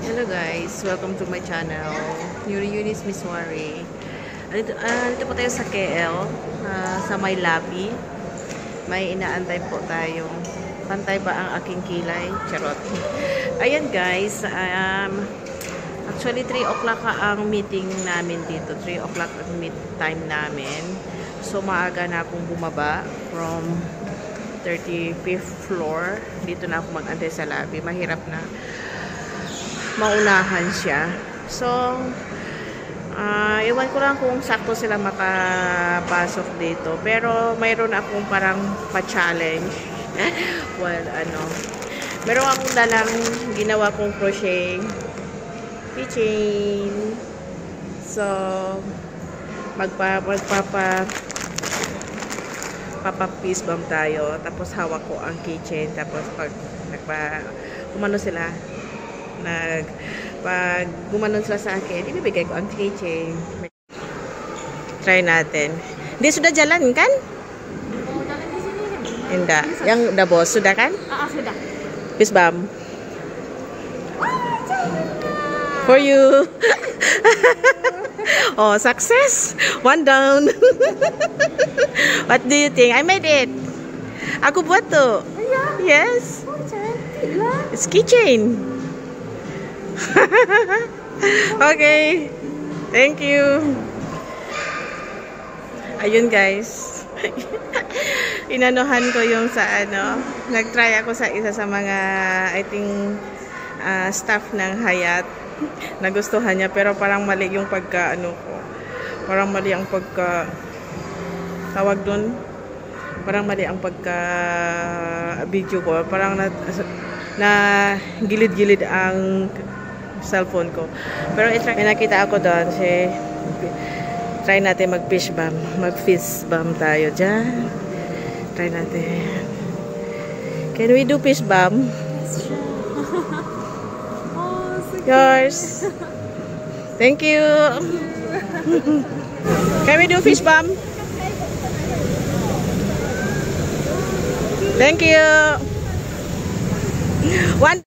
Hello guys, welcome to my channel. Yuri Eunice Miswari. Dito po tayo sa KL, sa may labi. May inaantay po tayong pantay ba ang aking kilay? Charot. Ayan guys, actually 3 o'clock ang meeting namin dito. 3 o'clock ang meet time namin. So maaga na akong bumaba from 35th floor. Dito na ako mag-antay sa lobby. Mahirap na maunahan siya. So, iwan ko lang kung sakto sila makapasok dito. Pero, mayroon akong parang pa-challenge. Well, meron akong dalang ginawa kong crochet keychain. So, papa-piece bomb tayo. Tapos, hawak ko ang keychain. Tapos, pag kumano sila, pag gumanon sila sa akin, ibibigay ko ang keychain. Try natin. Hindi sudah jalan kan? Oh, jalan di sini. Hindi. Yang udah bos sudah kan? Sudah. Peace bomb. For you. Oh, success. One down. What do you think? I made it. Aku buat tuh. Yes. Oh, cantik lah. It's keychain. Okay. Thank you. Ayun guys. Inanuhan ko yung sa nag-try ako sa isa sa mga I think staff ng Hyatt. Nagustuhan niya pero parang mali yung pagka ko. Parang mali ang pagka tawag doon. Parang mali ang pagka video ko. Parang na gilid-gilid ang cellphone ko. Pero may nakita ako doon. Try natin mag-fish bomb. Mag-fish bomb tayo dyan. Try natin. Can we do fish bomb? Oh, so yours. Thank you. Can we do fish bomb? Thank you. One.